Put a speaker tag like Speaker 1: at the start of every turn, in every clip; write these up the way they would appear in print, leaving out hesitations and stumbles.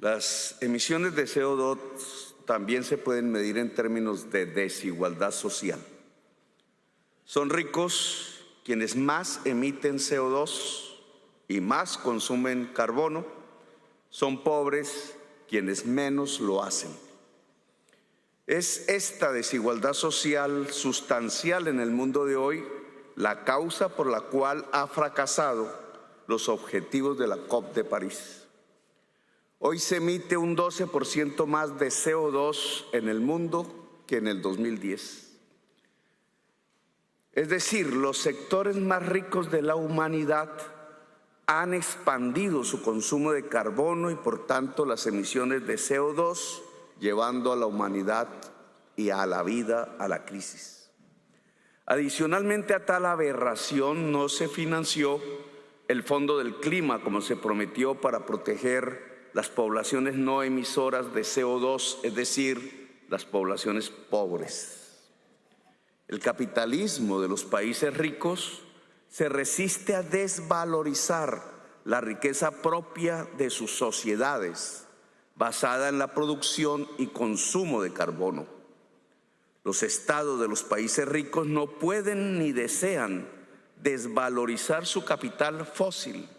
Speaker 1: Las emisiones de CO2 también se pueden medir en términos de desigualdad social. Son ricos quienes más emiten CO2 y más consumen carbono. Son pobres quienes menos lo hacen. Es esta desigualdad social sustancial en el mundo de hoy la causa por la cual ha fracasado los objetivos de la COP de París. Hoy se emite un 12% más de CO2 en el mundo que en el 2010. Es decir, los sectores más ricos de la humanidad han expandido su consumo de carbono y por tanto las emisiones de CO2, llevando a la humanidad y a la vida a la crisis. Adicionalmente a tal aberración no se financió el Fondo del Clima como se prometió para proteger las poblaciones no emisoras de CO2, es decir, las poblaciones pobres. El capitalismo de los países ricos se resiste a desvalorizar la riqueza propia de sus sociedades, basada en la producción y consumo de carbono. Los estados de los países ricos no pueden ni desean desvalorizar su capital fósil,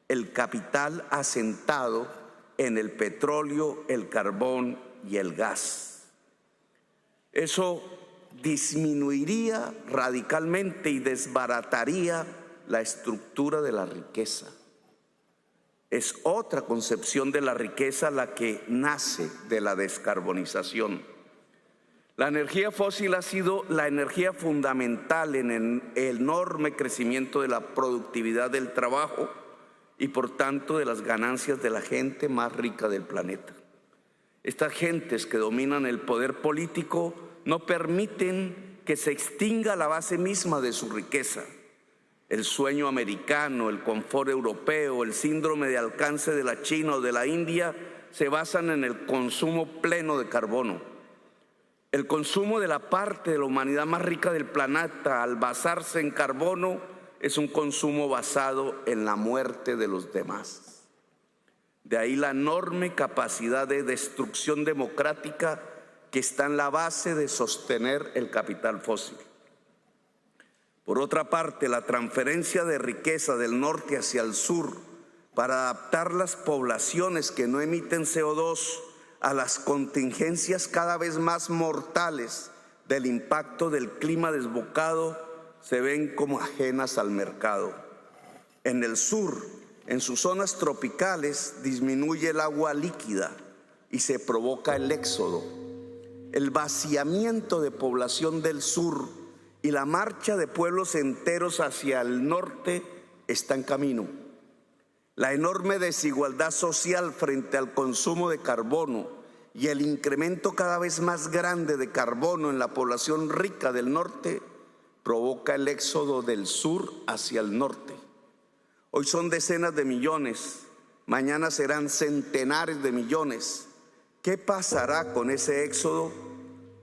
Speaker 1: el capital asentado en el petróleo, el carbón y el gas. Eso disminuiría radicalmente y desbarataría la estructura de la riqueza. Es otra concepción de la riqueza la que nace de la descarbonización. La energía fósil ha sido la energía fundamental en el enorme crecimiento de la productividad del trabajo y por tanto de las ganancias de la gente más rica del planeta. Estas gentes que dominan el poder político no permiten que se extinga la base misma de su riqueza. El sueño americano, el confort europeo, el síndrome de alcance de la China o de la India se basan en el consumo pleno de carbono. El consumo de la parte de la humanidad más rica del planeta, al basarse en carbono, es un consumo basado en la muerte de los demás. De ahí la enorme capacidad de destrucción democrática que está en la base de sostener el capital fósil. Por otra parte, la transferencia de riqueza del norte hacia el sur para adaptar las poblaciones que no emiten CO2 a las contingencias cada vez más mortales del impacto del clima desbocado se ven como ajenas al mercado. En el sur, en sus zonas tropicales, disminuye el agua líquida y se provoca el éxodo. El vaciamiento de población del sur y la marcha de pueblos enteros hacia el norte está en camino. La enorme desigualdad social frente al consumo de carbono y el incremento cada vez más grande de carbono en la población rica del norte provoca el éxodo del sur hacia el norte. Hoy son decenas de millones, mañana serán centenares de millones. ¿Qué pasará con ese éxodo?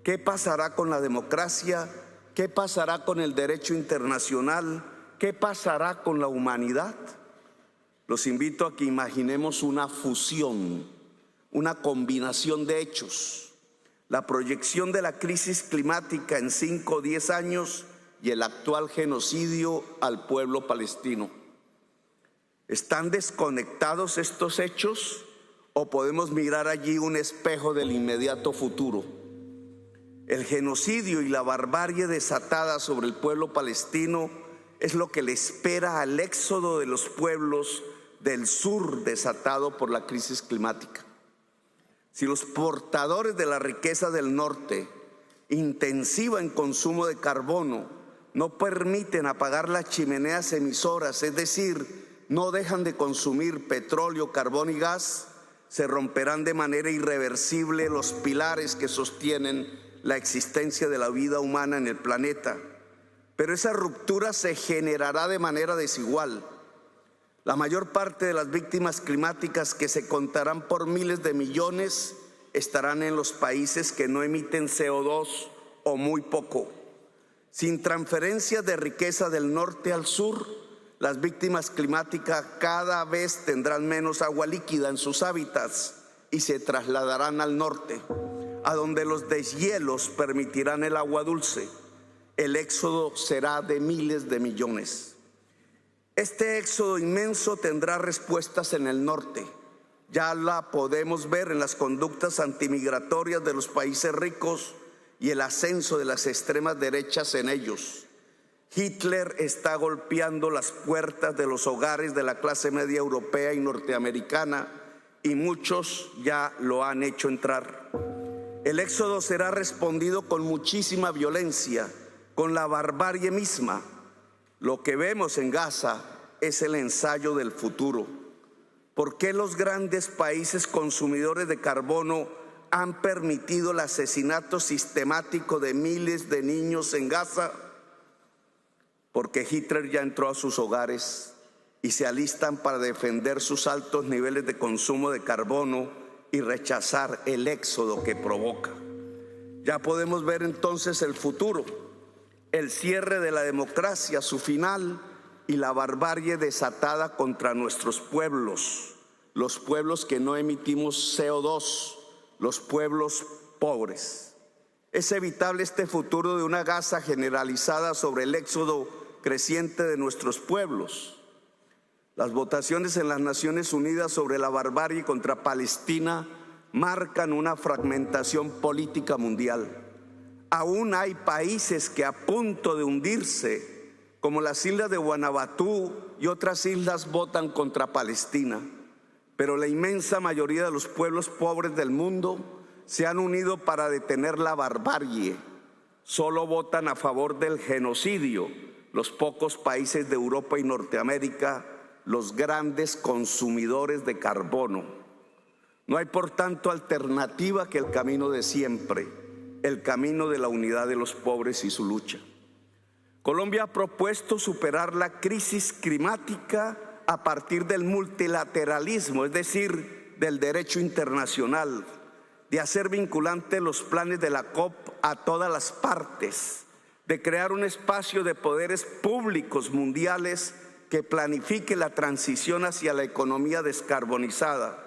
Speaker 1: ¿Qué pasará con la democracia? ¿Qué pasará con el derecho internacional? ¿Qué pasará con la humanidad? Los invito a que imaginemos una fusión, una combinación de hechos. La proyección de la crisis climática en 5 o 10 años y el actual genocidio al pueblo palestino. ¿Están desconectados estos hechos o podemos mirar allí un espejo del inmediato futuro? El genocidio y la barbarie desatada sobre el pueblo palestino es lo que le espera al éxodo de los pueblos del sur desatado por la crisis climática. Si los portadores de la riqueza del norte, intensiva en consumo de carbono, no permiten apagar las chimeneas emisoras, es decir, no dejan de consumir petróleo, carbón y gas, se romperán de manera irreversible los pilares que sostienen la existencia de la vida humana en el planeta. Pero esa ruptura se generará de manera desigual. La mayor parte de las víctimas climáticas, que se contarán por miles de millones, estarán en los países que no emiten CO2 o muy poco. Sin transferencias de riqueza del norte al sur, las víctimas climáticas cada vez tendrán menos agua líquida en sus hábitats y se trasladarán al norte, a donde los deshielos permitirán el agua dulce. El éxodo será de miles de millones. Este éxodo inmenso tendrá respuestas en el norte. Ya la podemos ver en las conductas antimigratorias de los países ricos y el ascenso de las extremas derechas en ellos. Hitler está golpeando las puertas de los hogares de la clase media europea y norteamericana, y muchos ya lo han hecho entrar. El éxodo será respondido con muchísima violencia, con la barbarie misma. Lo que vemos en Gaza es el ensayo del futuro. ¿Por qué los grandes países consumidores de carbono han permitido el asesinato sistemático de miles de niños en Gaza? Porque Hitler ya entró a sus hogares y se alistan para defender sus altos niveles de consumo de carbono y rechazar el éxodo que provoca. Ya podemos ver entonces el futuro, el cierre de la democracia, su final, y la barbarie desatada contra nuestros pueblos, los pueblos que no emitimos CO2, los pueblos pobres. Es evitable este futuro de una Gaza generalizada sobre el éxodo creciente de nuestros pueblos. Las votaciones en las Naciones Unidas sobre la barbarie contra Palestina marcan una fragmentación política mundial. Aún hay países que a punto de hundirse, como las islas de Vanuatu y otras islas, votan contra Palestina. Pero la inmensa mayoría de los pueblos pobres del mundo se han unido para detener la barbarie. Solo votan a favor del genocidio los pocos países de Europa y Norteamérica, los grandes consumidores de carbono. No hay, por tanto, alternativa que el camino de siempre, el camino de la unidad de los pobres y su lucha. Colombia ha propuesto superar la crisis climática a partir del multilateralismo, es decir, del derecho internacional, de hacer vinculantes los planes de la COP a todas las partes, de crear un espacio de poderes públicos mundiales que planifique la transición hacia la economía descarbonizada.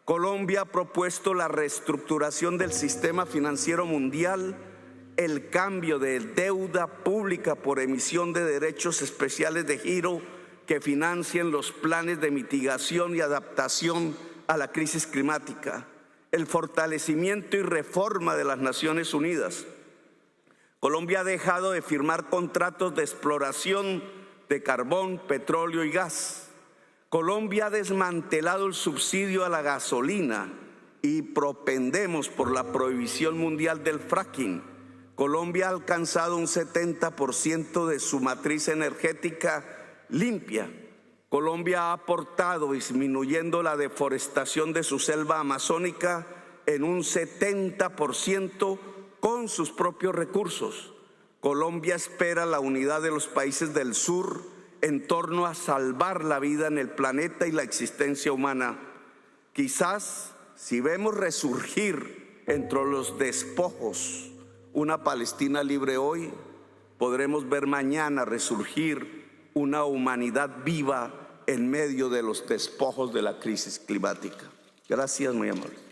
Speaker 1: Colombia ha propuesto la reestructuración del sistema financiero mundial, el cambio de deuda pública por emisión de derechos especiales de giro que financien los planes de mitigación y adaptación a la crisis climática, el fortalecimiento y reforma de las Naciones Unidas. Colombia ha dejado de firmar contratos de exploración de carbón, petróleo y gas. Colombia ha desmantelado el subsidio a la gasolina y propendemos por la prohibición mundial del fracking. Colombia ha alcanzado un 70% de su matriz energética limpia. Colombia ha aportado disminuyendo la deforestación de su selva amazónica en un 70% con sus propios recursos. Colombia espera la unidad de los países del sur en torno a salvar la vida en el planeta y la existencia humana. Quizás, si vemos resurgir entre los despojos una Palestina libre hoy, podremos ver mañana resurgir una humanidad viva en medio de los despojos de la crisis climática. Gracias, muy amable.